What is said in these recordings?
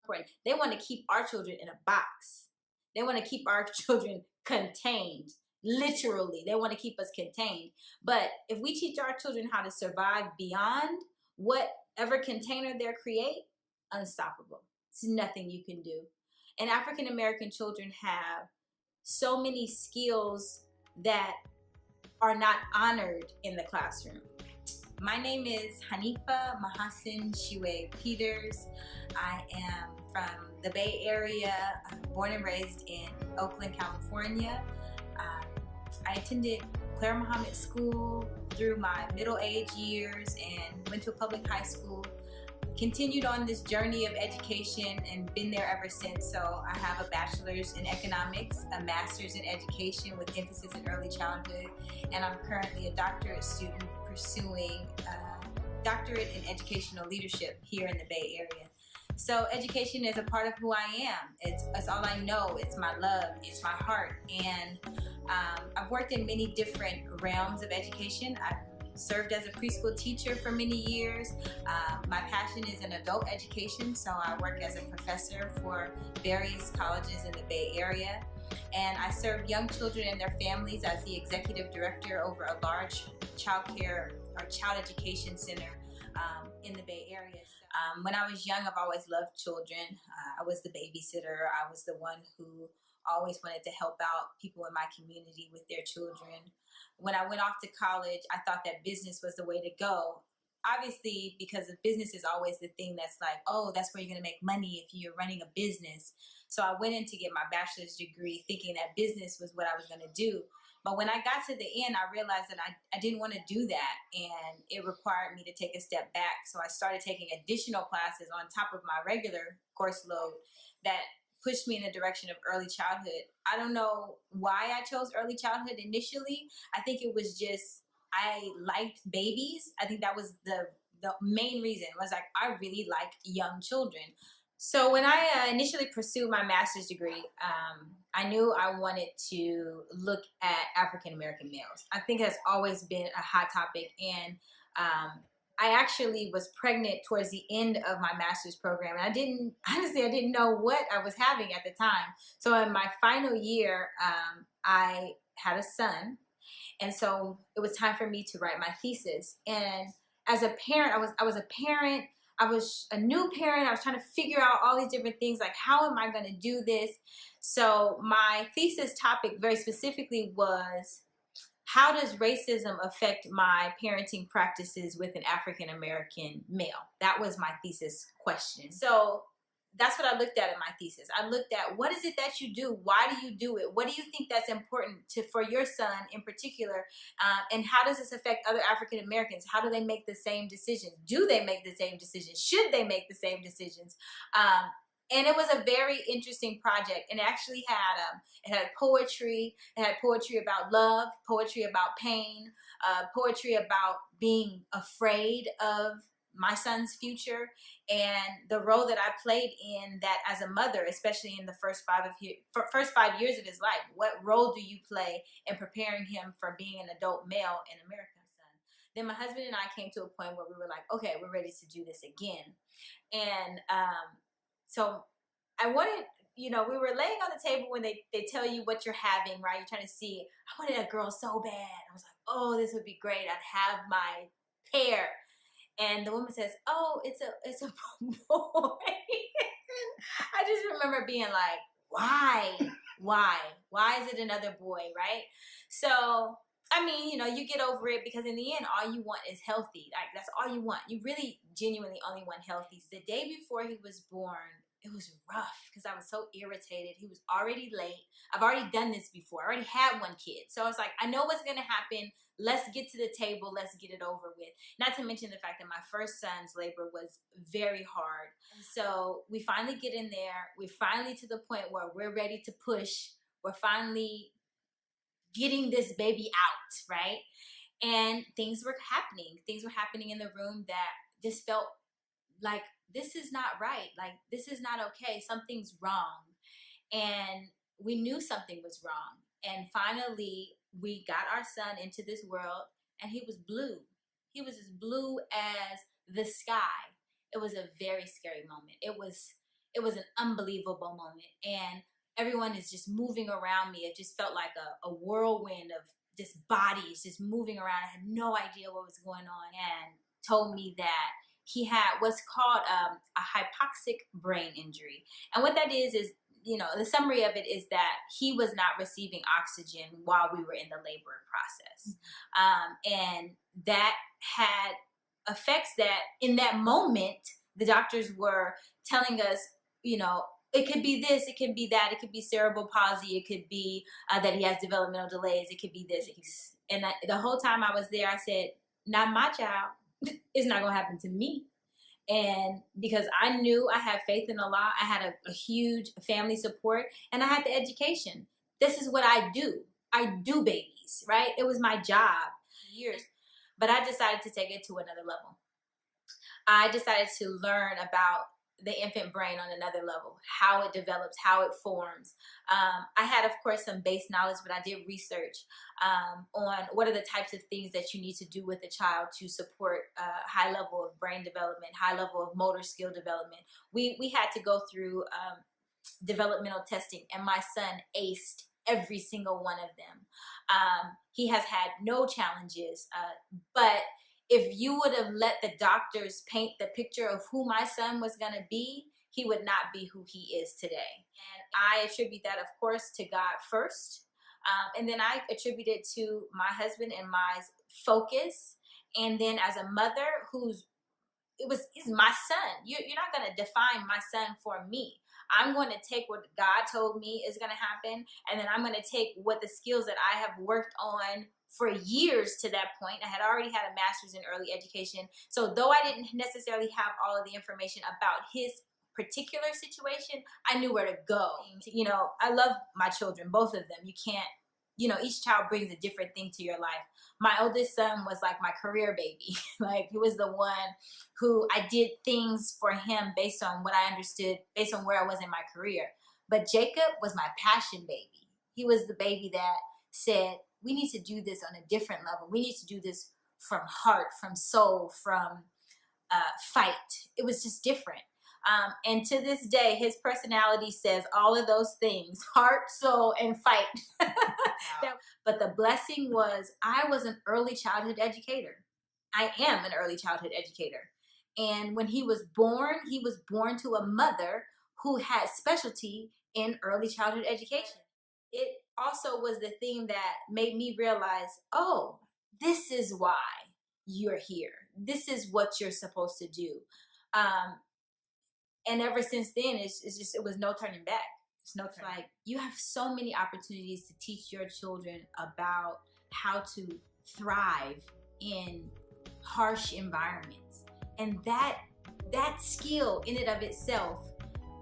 important. They want to keep our children in a box. They want to keep our children contained. Literally, they want to keep us contained. But if we teach our children how to survive beyond whatever container they create, unstoppable. It's nothing you can do. And African American children have so many skills that are not honored in the classroom. My name is Haneefah Mahasin Shuaibe-Peters. I am from the Bay Area, born and raised in Oakland, California. I attended Claire Muhammad School through my middle age years and went to a public high school. Continued on this journey of education and been there ever since. So I have a bachelor's in economics, a master's in education with emphasis in early childhood, and I'm currently a doctorate student pursuing a doctorate in educational leadership here in the Bay Area. So education is a part of who I am. It's all I know. It's my love. It's my heart. And I've worked in many different realms of education. I've served as a preschool teacher for many years. My passion is in adult education, so I work as a professor for various colleges in the Bay Area. And I serve young children and their families as the executive director over a large child care or child education center in the Bay Area. When I was young, I've always loved children. I was the babysitter. I was the one who always wanted to help out people in my community with their children. When I went off to college, I thought that business was the way to go. Obviously, because the business is always the thing that's like, oh, that's where you're going to make money if you're running a business. So I went in to get my bachelor's degree thinking that business was what I was going to do. But when I got to the end, I realized that I didn't want to do that, and it required me to take a step back. So I started taking additional classes on top of my regular course load that pushed me in the direction of early childhood. I don't know why I chose early childhood initially. I think it was just, I liked babies. I think that was the main reason, was like, I really like young children. So when I initially pursued my master's degree, I knew I wanted to look at African American males. I think that's always been a hot topic, and I actually was pregnant towards the end of my master's program, and I didn't know what I was having at the time. So in my final year, I had a son, and so it was time for me to write my thesis. And as a parent, I was a parent. I was a new parent. I was trying to figure out all these different things, like, how am I going to do this? So my thesis topic very specifically was, how does racism affect my parenting practices with an African American male? That was my thesis question. So that's what I looked at in my thesis. I looked at, what is it that you do? Why do you do it? What do you think that's important for your son in particular? And how does this affect other African Americans? How do they make the same decisions? Do they make the same decisions? Should they make the same decisions? And it was a very interesting project, and it actually had poetry. It had poetry about love, poetry about pain, poetry about being afraid of my son's future, and the role that I played in that as a mother, especially in the first 5 years of his life. What role do you play in preparing him for being an adult male in America? Then my husband and I came to a point where we were like, okay, we're ready to do this again. And so I wanted, we were laying on the table when they tell you what you're having, right? You're trying to see, I wanted a girl so bad. I was like, oh, this would be great. I'd have my pair. And the woman says, oh, it's a boy. I just remember being like, why? Why is it another boy, right? So, I mean, you get over it, because in the end, all you want is healthy. Like, that's all you want. You really genuinely only want healthy. The day before he was born, it was rough because I was so irritated. He was already late. I've already done this before. I already had one kid. So I was like, I know what's going to happen. Let's get to the table. Let's get it over with. Not to mention the fact that my first son's labor was very hard. So we finally get in there. We're finally to the point where we're ready to push. We're finally getting this baby out, right? And things were happening. Things were happening in the room that just felt like, this is not right. Like, this is not okay. Something's wrong. And we knew something was wrong. And finally, we got our son into this world, and he was blue. He was as blue as the sky. It was a very scary moment. It was it was an unbelievable moment. And everyone is just moving around me. It just felt like a whirlwind of just bodies just moving around. I had no idea what was going on, and told me that he had what's called a hypoxic brain injury. And what that is, you know, the summary of it is that he was not receiving oxygen while we were in the labor process. And that had effects that in that moment, the doctors were telling us, you know, it could be this, it could be that, it could be cerebral palsy, it could be that he has developmental delays, it could be this. And the whole time I was there, I said, not my child. It's not going to happen to me. And because I knew I had faith in Allah, I had a huge family support, and I had the education. This is what I do. I do babies, right? It was my job for years. But I decided to take it to another level. I decided to learn about the infant brain on another level, how it develops, how it forms. I had, of course, some base knowledge, but I did research on what are the types of things that you need to do with a child to support high level of brain development, high level of motor skill development. We had to go through developmental testing, and my son aced every single one of them. He has had no challenges, but if you would have let the doctors paint the picture of who my son was going to be, he would not be who he is today. And I attribute that, of course, to God first. And then I attribute it to my husband and my focus. And then as a mother he's my son. You're not going to define my son for me. I'm going to take what God told me is going to happen, and then I'm going to take what the skills that I have worked on for years to that point. I had already had a master's in early education. So though I didn't necessarily have all of the information about his particular situation, I knew where to go. You know, I love my children, both of them. You can't, you know, each child brings a different thing to your life. My oldest son was like my career baby. Like, he was the one who I did things for him based on what I understood, based on where I was in my career. But Jacob was my passion baby. He was the baby that said, we need to do this on a different level. We need to do this from heart, from soul, from fight. It was just different. And to this day, his personality says all of those things: heart, soul, and fight. Wow. But the blessing was I was an early childhood educator. I am an early childhood educator. And when he was born to a mother who had specialty in early childhood education. It also was the thing that made me realize, oh, this is why you're here. This is what you're supposed to do. And ever since then, it was no turning back. It's no turning. Like, you have so many opportunities to teach your children about how to thrive in harsh environments. And that skill in and of itself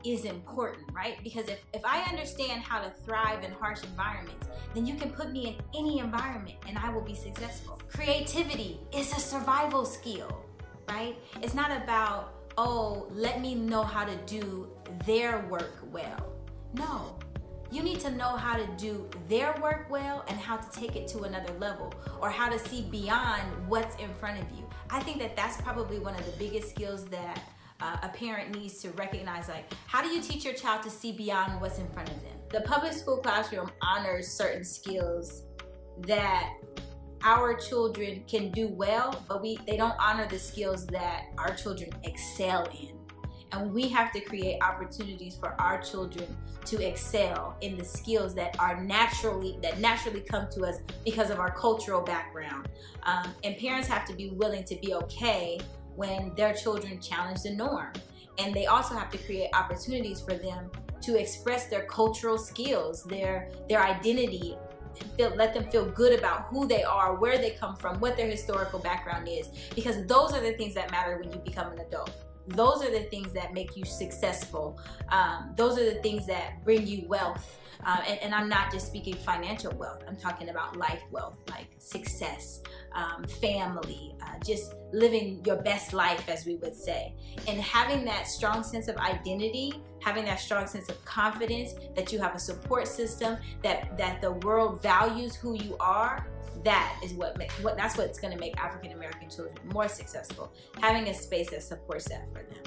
is important, right? Because if I understand how to thrive in harsh environments, then you can put me in any environment and I will be successful. Creativity is a survival skill, right? It's not about, oh, let me know how to do their work well. No, you need to know how to do their work well and how to take it to another level, or how to see beyond what's in front of you. I think that that's probably one of the biggest skills that a parent needs to recognize. Like, how do you teach your child to see beyond what's in front of them? The public school classroom honors certain skills that our children can do well, but they don't honor the skills that our children excel in. And we have to create opportunities for our children to excel in the skills that naturally come to us because of our cultural background. And parents have to be willing to be okay when their children challenge the norm. And they also have to create opportunities for them to express their cultural skills, their identity, let them feel good about who they are, where they come from, what their historical background is, because those are the things that matter when you become an adult. Those are the things that make you successful. Those are the things that bring you wealth. And I'm not just speaking financial wealth. I'm talking about life wealth, like success, family, just living your best life, as we would say. And having that strong sense of identity, having that strong sense of confidence that you have a support system, that the world values who you are, that's what's going to make African American children more successful. Having a space that supports that for them.